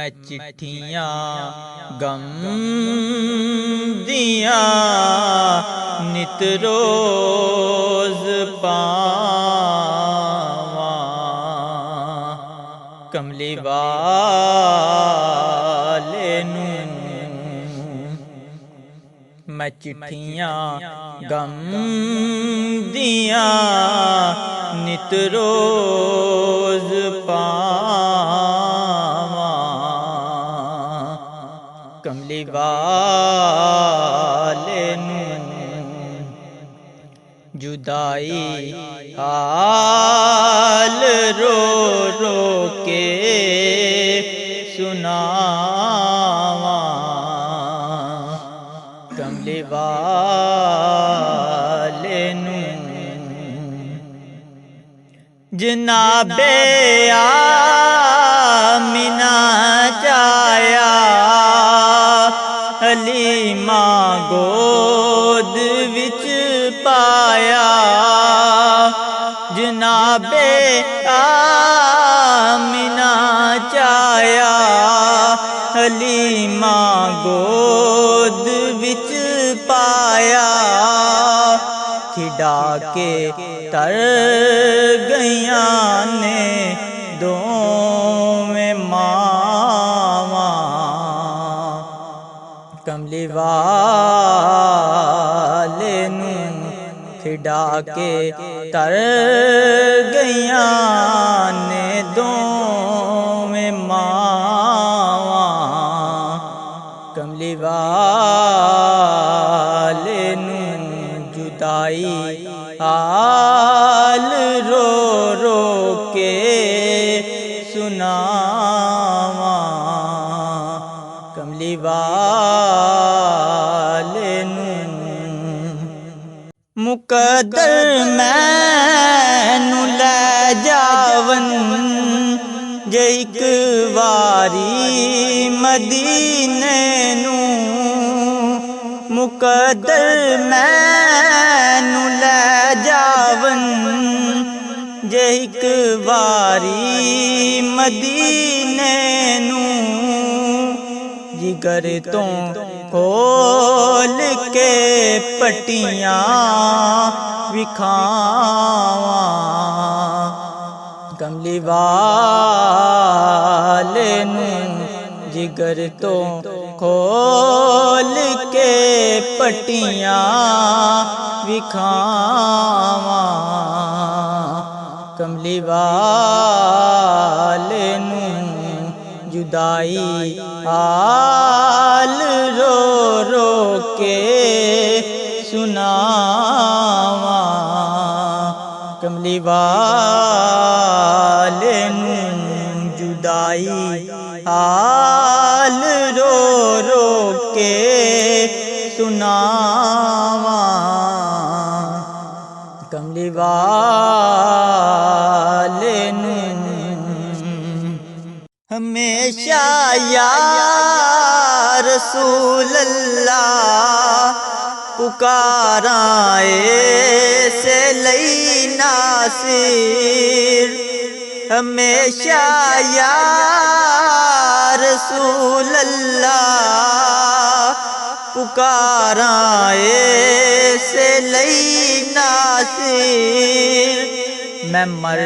मैं चिट्ठियां गम दियां नित रोज पावां। कमली वाले नूं मैं चिट्ठियां गम दियां नित रोज पावां। कमली वाले नूं जुदाई हाल रो रो के सुनावां। कमली वाले नूं जनाबे आमिना जाया हलीमा गोद विच पाया। जनाबे आमिना जाया हलीमा गोद विच पाया। खिड़ा के तर गईया ने दोवें मावां। कमली वाले नूं खिड़ा के तर गईया ने दोवें मावां। कमली वाले नूं जुदाई हाल रो रो के सुनावां। कमली वाले नूं मुकद्दर मैनू लै जावन जे इक वारी मदीने नूं। मुकद्दर मैनू लै जावन जे इक वारी मदीने नूं। जिगर तो खोल के पट्टियां विखावां। कमली वाले नूं जिगर तो खोल के पट्टियां विखावां। कमली वाले नूं जुदाई हाल रो रो के सुनावां। कमली वाले नूं जुदाई हाल रो रो के सुनावां। कमली वाले नूं हमेशा या रसूल अल्लाह पुकारां ऐसे लई नासिर। हमेशा या रसूल अल्लाह पुकारां ऐसे लई नासिर। मैं मर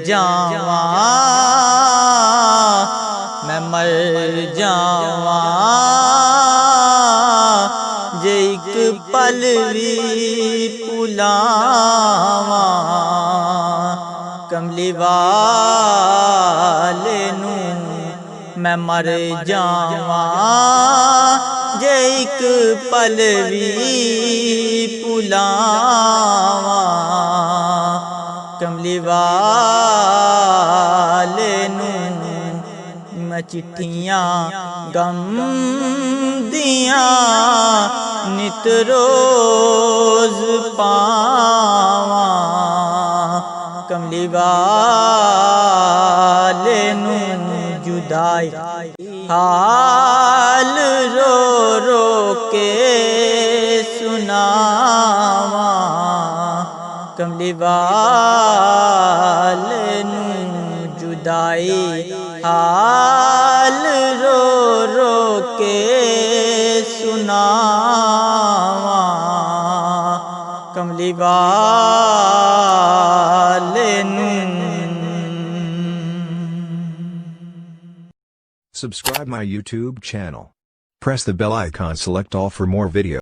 जावां मैं मर जावां जे इक पल भी भुलावां। कमली वाले नूं मैं मर जावां जे इक पल भी भुलावां। कमली वाले नूं मैं चिट्ठियां गम दियां नित रोज पावां। कमली वाले नूं जुदाई हाल रो रो के सुनावां। कमली वाले नूं जुदाई जुदाई हाल रो रो के सुनावा कमली वाले नू। Subscribe my YouTube channel. Press the bell icon, select all for more videos.